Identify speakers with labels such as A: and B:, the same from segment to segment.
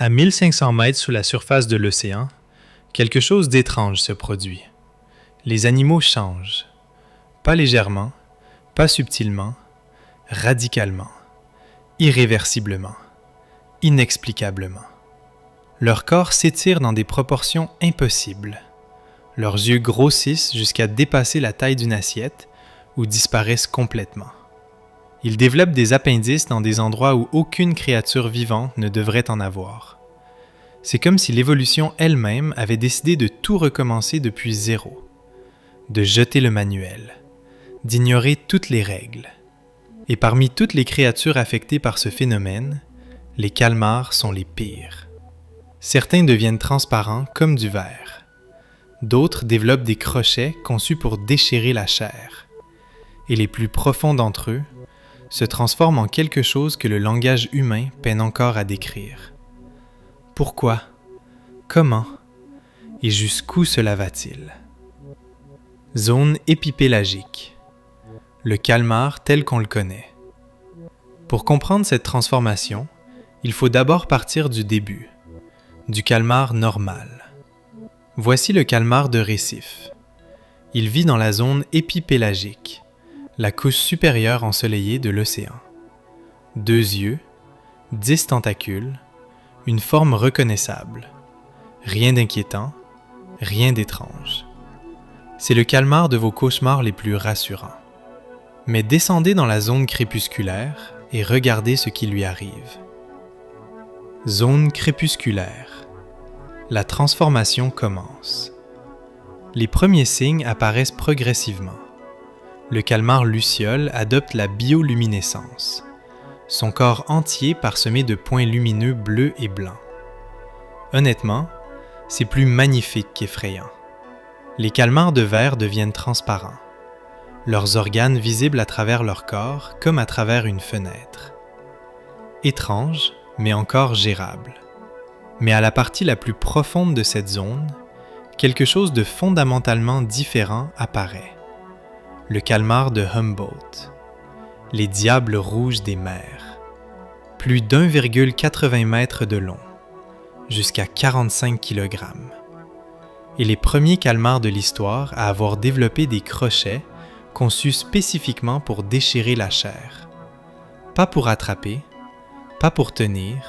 A: À 1500 mètres sous la surface de l'océan, quelque chose d'étrange se produit. Les animaux changent. Pas légèrement, pas subtilement, radicalement, irréversiblement, inexplicablement. Leur corps s'étire dans des proportions impossibles. Leurs yeux grossissent jusqu'à dépasser la taille d'une assiette ou disparaissent complètement. Ils développent des appendices dans des endroits où aucune créature vivante ne devrait en avoir. C'est comme si l'évolution elle-même avait décidé de tout recommencer depuis zéro, de jeter le manuel, d'ignorer toutes les règles. Et parmi toutes les créatures affectées par ce phénomène, les calmars sont les pires. Certains deviennent transparents comme du verre. D'autres développent des crochets conçus pour déchirer la chair. Et les plus profonds d'entre eux se transforment en quelque chose que le langage humain peine encore à décrire. Pourquoi? Comment? Et jusqu'où cela va-t-il? Zone épipélagique. Le calmar tel qu'on le connaît. Pour comprendre cette transformation, il faut d'abord partir du début, du calmar normal. Voici le calmar de récif. Il vit dans la zone épipélagique, la couche supérieure ensoleillée de l'océan. 2 yeux, 10 tentacules, une forme reconnaissable. Rien d'inquiétant, rien d'étrange. C'est le calmar de vos cauchemars les plus rassurants. Mais descendez dans la zone crépusculaire et regardez ce qui lui arrive. Zone crépusculaire. La transformation commence. Les premiers signes apparaissent progressivement. Le calmar luciole adopte la bioluminescence. Son corps entier parsemé de points lumineux bleus et blancs. Honnêtement, c'est plus magnifique qu'effrayant. Les calmars de verre deviennent transparents. Leurs organes visibles à travers leur corps comme à travers une fenêtre. Étrange, mais encore gérable. Mais à la partie la plus profonde de cette zone, quelque chose de fondamentalement différent apparaît. Le calmar de Humboldt. Les diables rouges des mers. Plus d'1,80 m de long, jusqu'à 45 kg. Et les premiers calmars de l'histoire à avoir développé des crochets conçus spécifiquement pour déchirer la chair. Pas pour attraper, pas pour tenir,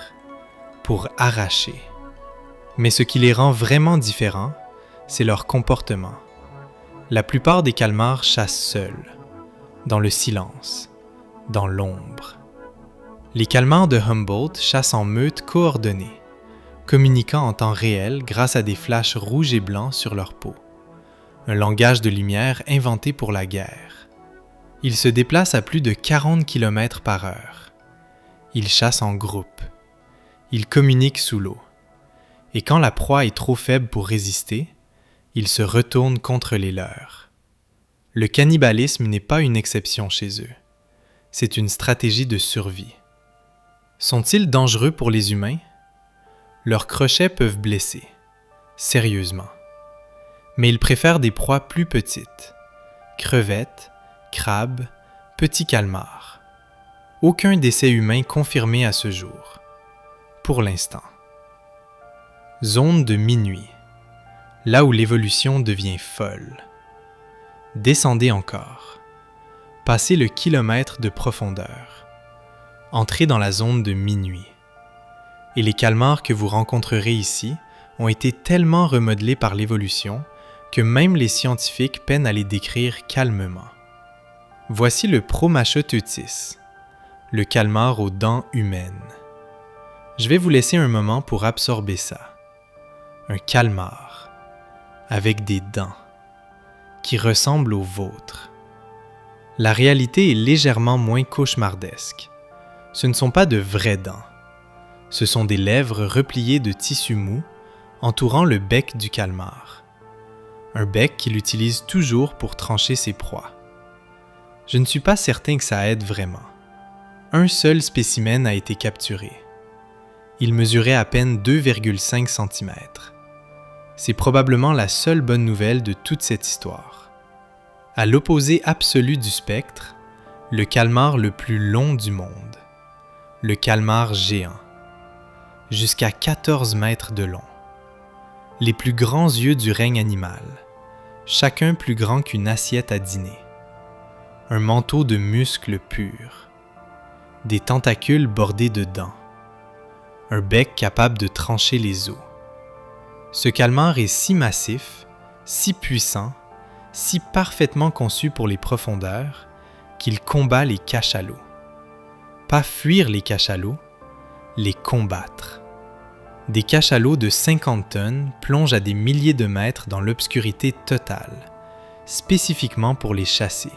A: pour arracher. Mais ce qui les rend vraiment différents, c'est leur comportement. La plupart des calmars chassent seuls, dans le silence, dans l'ombre. Les calmars de Humboldt chassent en meute coordonnée, communiquant en temps réel grâce à des flashs rouges et blancs sur leur peau. Un langage de lumière inventé pour la guerre. Ils se déplacent à plus de 40 km/h. Ils chassent en groupe. Ils communiquent sous l'eau. Et quand la proie est trop faible pour résister, ils se retournent contre les leurs. Le cannibalisme n'est pas une exception chez eux. C'est une stratégie de survie. Sont-ils dangereux pour les humains? Leurs crochets peuvent blesser, sérieusement. Mais ils préfèrent des proies plus petites. Crevettes, crabes, petits calmars. Aucun décès humain confirmé à ce jour. Pour l'instant. Zone de minuit. Là où l'évolution devient folle. Descendez encore. Passez le kilomètre de profondeur. Entrez dans la zone de minuit. Et les calmars que vous rencontrerez ici ont été tellement remodelés par l'évolution que même les scientifiques peinent à les décrire calmement. Voici le Promachoteuthis, le calmar aux dents humaines. Je vais vous laisser un moment pour absorber ça. Un calmar, avec des dents, qui ressemblent aux vôtres. La réalité est légèrement moins cauchemardesque. Ce ne sont pas de vraies dents. Ce sont des lèvres repliées de tissu mou entourant le bec du calmar. Un bec qu'il utilise toujours pour trancher ses proies. Je ne suis pas certain que ça aide vraiment. Un seul spécimen a été capturé. Il mesurait à peine 2,5 cm. C'est probablement la seule bonne nouvelle de toute cette histoire. À l'opposé absolu du spectre, le calmar le plus long du monde. Le calmar géant. jusqu'à 14 mètres de long. Les plus grands yeux du règne animal, chacun plus grand qu'une assiette à dîner. Un manteau de muscles purs. Des tentacules bordés de dents. Un bec capable de trancher les os. Ce calmar est si massif, si puissant, si parfaitement conçu pour les profondeurs, qu'il combat les cachalots. Pas fuir les cachalots, les combattre. Des cachalots de 50 tonnes plongent à des milliers de mètres dans l'obscurité totale, spécifiquement pour les chasser.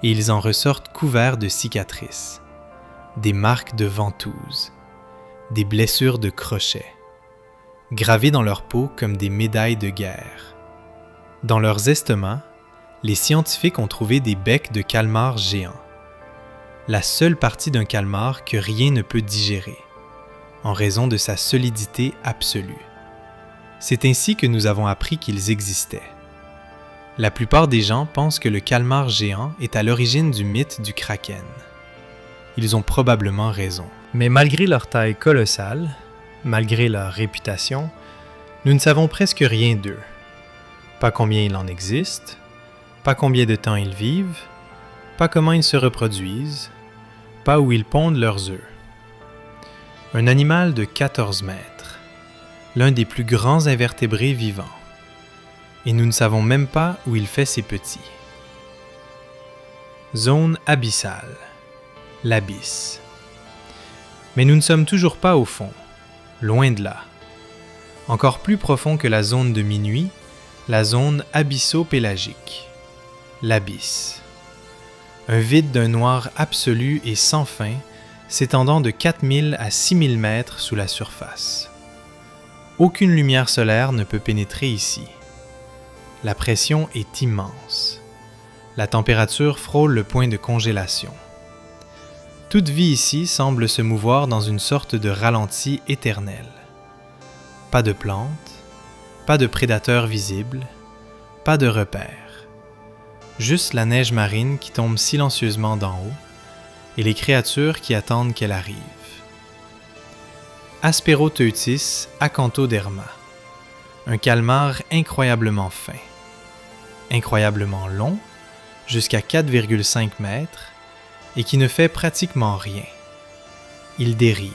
A: Et ils en ressortent couverts de cicatrices, des marques de ventouses, des blessures de crochets, gravées dans leur peau comme des médailles de guerre. Dans leurs estomacs, les scientifiques ont trouvé des becs de calmars géants, la seule partie d'un calmar que rien ne peut digérer, en raison de sa solidité absolue. C'est ainsi que nous avons appris qu'ils existaient. La plupart des gens pensent que le calmar géant est à l'origine du mythe du kraken. Ils ont probablement raison. Mais malgré leur taille colossale, malgré leur réputation, nous ne savons presque rien d'eux. Pas combien il en existe, pas combien de temps ils vivent, pas comment ils se reproduisent, pas où ils pondent leurs œufs. Un animal de 14 mètres, l'un des plus grands invertébrés vivants, et nous ne savons même pas où il fait ses petits. Zone abyssale, l'abysse. Mais nous ne sommes toujours pas au fond, loin de là. Encore plus profond que la zone de minuit, la zone abysso-pélagique, l'abysse. Un vide d'un noir absolu et sans fin, s'étendant de 4000 à 6000 mètres sous la surface. Aucune lumière solaire ne peut pénétrer ici. La pression est immense. La température frôle le point de congélation. Toute vie ici semble se mouvoir dans une sorte de ralenti éternel. Pas de plantes, pas de prédateurs visibles, pas de repères. Juste la neige marine qui tombe silencieusement d'en haut et les créatures qui attendent qu'elle arrive. Asperoteuthis acanthoderma, un calmar incroyablement fin, incroyablement long, jusqu'à 4,5 mètres, et qui ne fait pratiquement rien. Il dérive,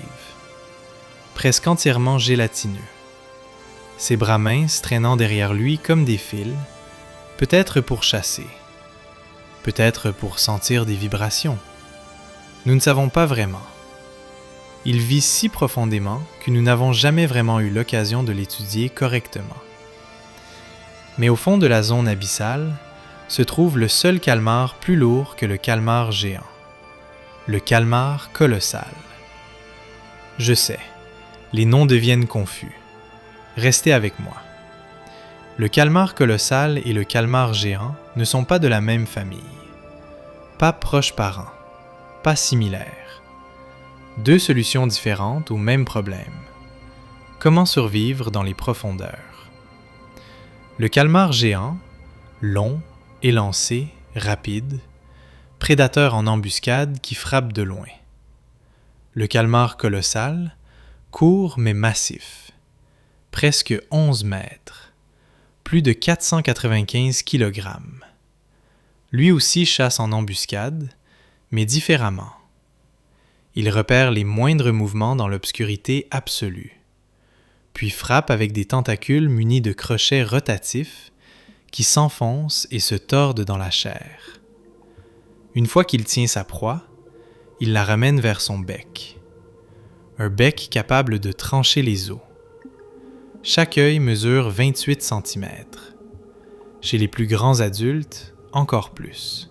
A: presque entièrement gélatineux. Ses bras minces traînant derrière lui comme des fils, peut-être pour chasser, peut-être pour sentir des vibrations. Nous ne savons pas vraiment. Il vit si profondément que nous n'avons jamais vraiment eu l'occasion de l'étudier correctement. Mais au fond de la zone abyssale se trouve le seul calmar plus lourd que le calmar géant, le calmar colossal. Je sais, les noms deviennent confus. Restez avec moi. Le calmar colossal et le calmar géant ne sont pas de la même famille, pas proches parents, pas similaires. Deux solutions différentes au même problème. Comment survivre dans les profondeurs? Le calmar géant, long, élancé, rapide, prédateur en embuscade qui frappe de loin. Le calmar colossal, court mais massif, presque 11 mètres, plus de 495 kg. Lui aussi chasse en embuscade, mais différemment. Il repère les moindres mouvements dans l'obscurité absolue, puis frappe avec des tentacules munis de crochets rotatifs qui s'enfoncent et se tordent dans la chair. Une fois qu'il tient sa proie, il la ramène vers son bec. Un bec capable de trancher les os. Chaque œil mesure 28 cm. Chez les plus grands adultes, encore plus.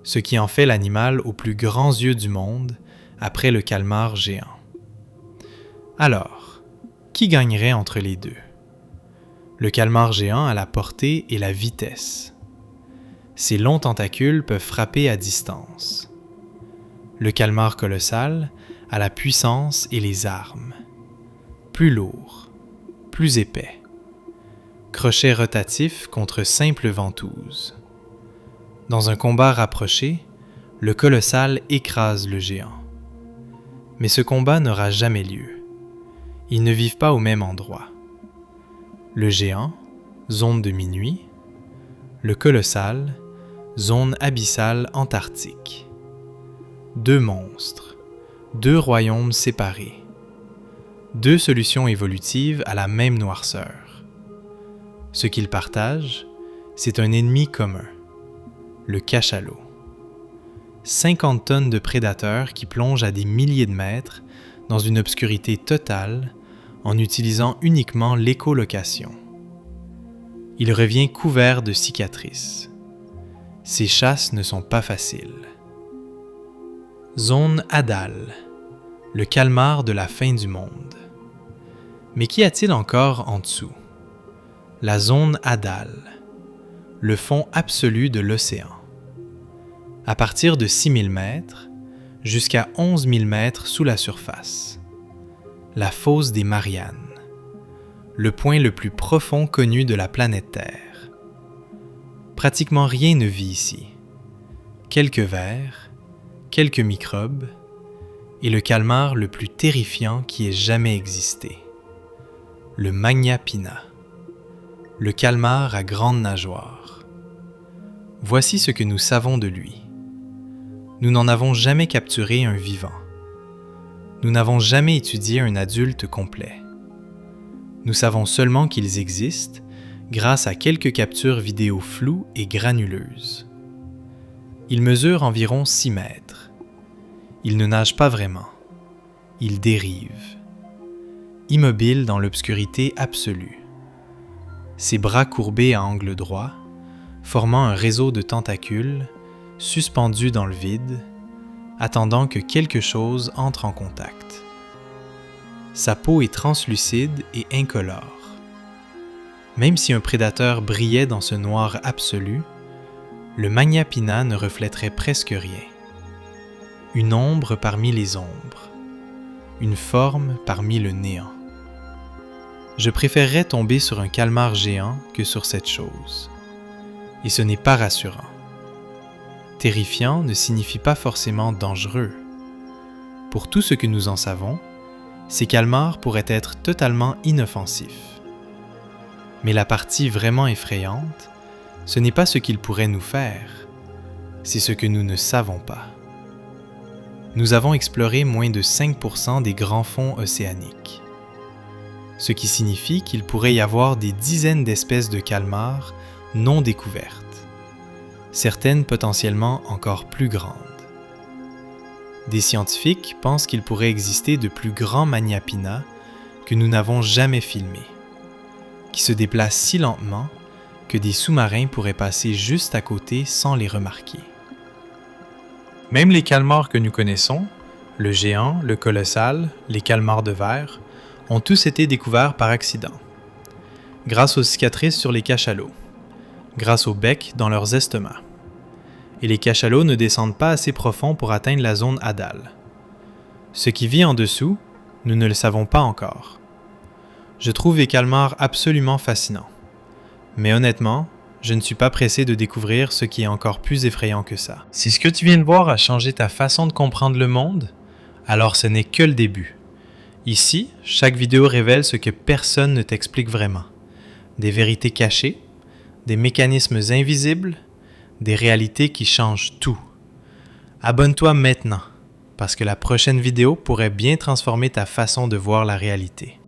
A: Ce qui en fait l'animal aux plus grands yeux du monde après le calmar géant. Alors, qui gagnerait entre les deux? Le calmar géant a la portée et la vitesse. Ses longs tentacules peuvent frapper à distance. Le calmar colossal a la puissance et les armes. Plus lourd, plus épais. Crochet rotatif contre simple ventouse. Dans un combat rapproché, le colossal écrase le géant. Mais ce combat n'aura jamais lieu. Ils ne vivent pas au même endroit. Le géant, zone de minuit. Le colossal, zone abyssale antarctique. Deux monstres, deux royaumes séparés. Deux solutions évolutives à la même noirceur. Ce qu'ils partagent, c'est un ennemi commun, le cachalot. 50 tonnes de prédateurs qui plongent à des milliers de mètres dans une obscurité totale en utilisant uniquement l'écholocation. Il revient couvert de cicatrices. Ces chasses ne sont pas faciles. Zone Hadal, le calmar de la fin du monde. Mais qu'y a-t-il encore en dessous? La zone Hadal, le fond absolu de l'océan. À partir de 6000 mètres jusqu'à 11 000 mètres sous la surface. La fosse des Mariannes, le point le plus profond connu de la planète Terre. Pratiquement rien ne vit ici. Quelques vers, quelques microbes, et le calmar le plus terrifiant qui ait jamais existé. Le Magna Pinna, le calmar à grande nageoire. Voici ce que nous savons de lui. Nous n'en avons jamais capturé un vivant. Nous n'avons jamais étudié un adulte complet. Nous savons seulement qu'ils existent grâce à quelques captures vidéo floues et granuleuses. Ils mesurent environ 6 mètres. Ils ne nagent pas vraiment. Ils dérivent. Immobiles dans l'obscurité absolue. Ses bras courbés à angle droit, formant un réseau de tentacules, suspendus dans le vide, attendant que quelque chose entre en contact. Sa peau est translucide et incolore. Même si un prédateur brillait dans ce noir absolu, le Magna Pinna ne reflèterait presque rien. Une ombre parmi les ombres, une forme parmi le néant. Je préférerais tomber sur un calmar géant que sur cette chose. Et ce n'est pas rassurant. Terrifiant ne signifie pas forcément dangereux. Pour tout ce que nous en savons, ces calmars pourraient être totalement inoffensifs. Mais la partie vraiment effrayante, ce n'est pas ce qu'ils pourraient nous faire, c'est ce que nous ne savons pas. Nous avons exploré moins de 5% des grands fonds océaniques, ce qui signifie qu'il pourrait y avoir des dizaines d'espèces de calmars non découvertes, certaines potentiellement encore plus grandes. Des scientifiques pensent qu'il pourrait exister de plus grands Magna Pinna que nous n'avons jamais filmés, qui se déplacent si lentement que des sous-marins pourraient passer juste à côté sans les remarquer. Même les calmars que nous connaissons, le géant, le colossal, les calmars de verre, ont tous été découverts par accident, grâce aux cicatrices sur les cachalots, grâce au bec dans leurs estomacs. Et les cachalots ne descendent pas assez profond pour atteindre la zone Hadal. Ce qui vit en dessous, nous ne le savons pas encore. Je trouve les calmars absolument fascinants. Mais honnêtement, je ne suis pas pressé de découvrir ce qui est encore plus effrayant que ça. Si ce que tu viens de voir a changé ta façon de comprendre le monde, alors ce n'est que le début. Ici, chaque vidéo révèle ce que personne ne t'explique vraiment. Des vérités cachées, des mécanismes invisibles, des réalités qui changent tout. Abonne-toi maintenant, parce que la prochaine vidéo pourrait bien transformer ta façon de voir la réalité.